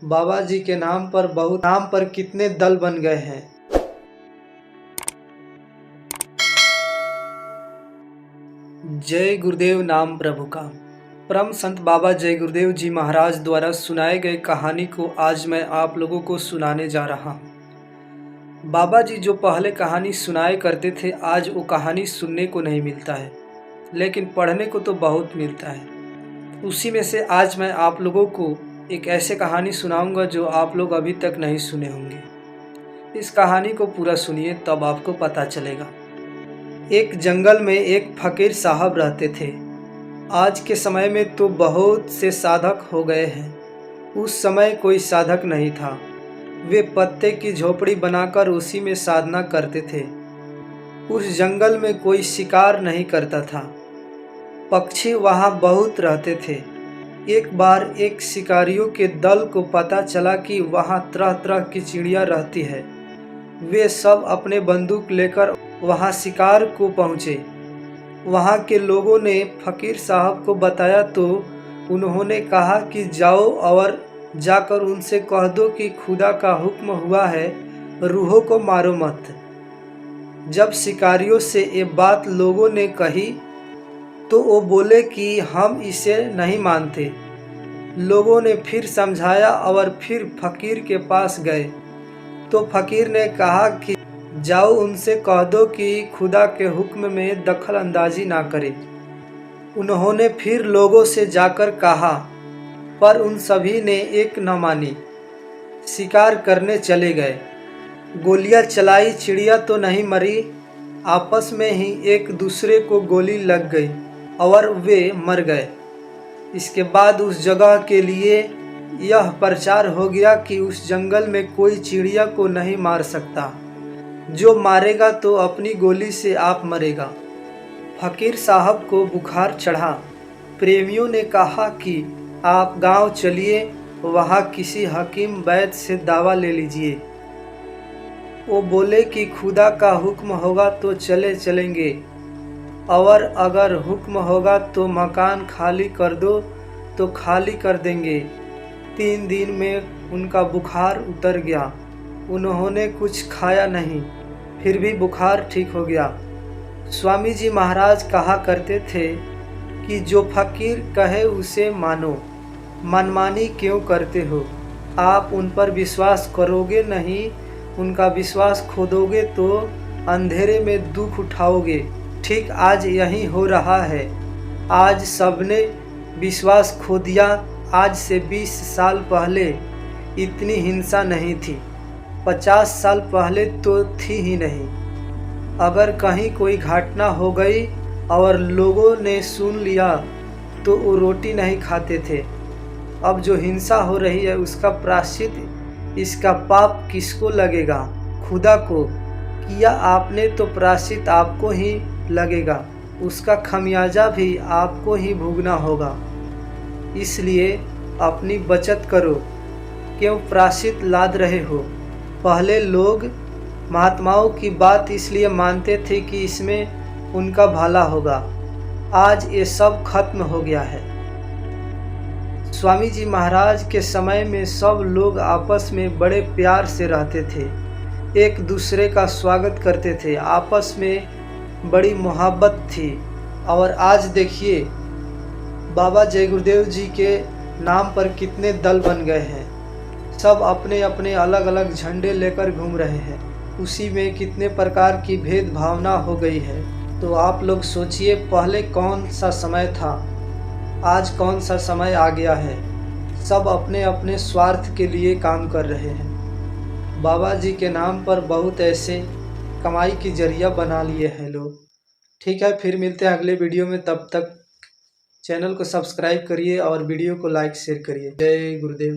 बाबा जी के नाम पर कितने दल बन गए हैं। जय गुरुदेव नाम प्रभु का। परम संत बाबा जय गुरुदेव जी महाराज द्वारा सुनाए गए कहानी को आज मैं आप लोगों को सुनाने जा रहा हूँ। बाबा जी जो पहले कहानी सुनाए करते थे, आज वो कहानी सुनने को नहीं मिलता है, लेकिन पढ़ने को तो बहुत मिलता है। उसी में से आज मैं आप लोगों को एक ऐसे कहानी सुनाऊंगा जो आप लोग अभी तक नहीं सुने होंगे। इस कहानी को पूरा सुनिए, तब आपको पता चलेगा। एक जंगल में एक फकीर साहब रहते थे। आज के समय में तो बहुत से साधक हो गए हैं, उस समय कोई साधक नहीं था। वे पत्ते की झोपड़ी बनाकर उसी में साधना करते थे। उस जंगल में कोई शिकार नहीं करता था। पक्षी वहाँ बहुत रहते थे। एक बार एक शिकारियों के दल को पता चला कि वहाँ तरह तरह की चिड़िया रहती है। वे सब अपने बंदूक लेकर वहाँ शिकार को पहुँचे। वहाँ के लोगों ने फकीर साहब को बताया तो उन्होंने कहा कि जाओ और जाकर उनसे कह दो कि खुदा का हुक्म हुआ है, रूहों को मारो मत। जब शिकारियों से ये बात लोगों ने कही तो वो बोले कि हम इसे नहीं मानते। लोगों ने फिर समझाया और फिर फकीर के पास गए तो फकीर ने कहा कि जाओ उनसे कह दो कि खुदा के हुक्म में दखल अंदाजी ना करे। उन्होंने फिर लोगों से जाकर कहा, पर उन सभी ने एक न मानी। शिकार करने चले गए। गोलियां चलाई, चिड़िया तो नहीं मरी, आपस में ही एक दूसरे को गोली लग गई और वे मर गए। इसके बाद उस जगह के लिए यह प्रचार हो गया कि उस जंगल में कोई चिड़िया को नहीं मार सकता, जो मारेगा तो अपनी गोली से आप मरेगा। फकीर साहब को बुखार चढ़ा। प्रेमियों ने कहा कि आप गांव चलिए, वहां किसी हकीम वैद्य से दवा ले लीजिए। वो बोले कि खुदा का हुक्म होगा तो चलेंगे, और अगर हुक्म होगा तो मकान खाली कर दो तो खाली कर देंगे। 3 दिन में उनका बुखार उतर गया। उन्होंने कुछ खाया नहीं, फिर भी बुखार ठीक हो गया। स्वामी जी महाराज कहा करते थे कि जो फकीर कहे उसे मानो, मनमानी क्यों करते हो। आप उन पर विश्वास करोगे नहीं, उनका विश्वास खो दोगे तो अंधेरे में दुख उठाओगे। ठीक आज यही हो रहा है। आज सबने विश्वास खो दिया। आज से 20 साल पहले इतनी हिंसा नहीं थी, 50 साल पहले तो थी ही नहीं। अगर कहीं कोई घटना हो गई और लोगों ने सुन लिया तो वो रोटी नहीं खाते थे। अब जो हिंसा हो रही है उसका प्रायश्चित, इसका पाप किसको लगेगा? खुदा को। किया आपने तो प्रायश्चित आपको ही लगेगा, उसका खमियाजा भी आपको ही भुगतना होगा। इसलिए अपनी बचत करो, क्यों प्रायश्चित लाद रहे हो। पहले लोग महात्माओं की बात इसलिए मानते थे कि इसमें उनका भला होगा। आज ये सब खत्म हो गया है। स्वामी जी महाराज के समय में सब लोग आपस में बड़े प्यार से रहते थे, एक दूसरे का स्वागत करते थे, आपस में बड़ी मोहब्बत थी। और आज देखिए बाबा जय गुरुदेव जी के नाम पर कितने दल बन गए हैं। सब अपने अपने अलग अलग झंडे लेकर घूम रहे हैं। उसी में कितने प्रकार की भेद भावना हो गई है। तो आप लोग सोचिए, पहले कौन सा समय था, आज कौन सा समय आ गया है। सब अपने अपने स्वार्थ के लिए काम कर रहे हैं। बाबा जी के नाम पर बहुत ऐसे कमाई की जरिया बना लिए हैं लोग। ठीक है, फिर मिलते हैं अगले वीडियो में। तब तक चैनल को सब्सक्राइब करिए और वीडियो को लाइक शेयर करिए। जय गुरुदेव।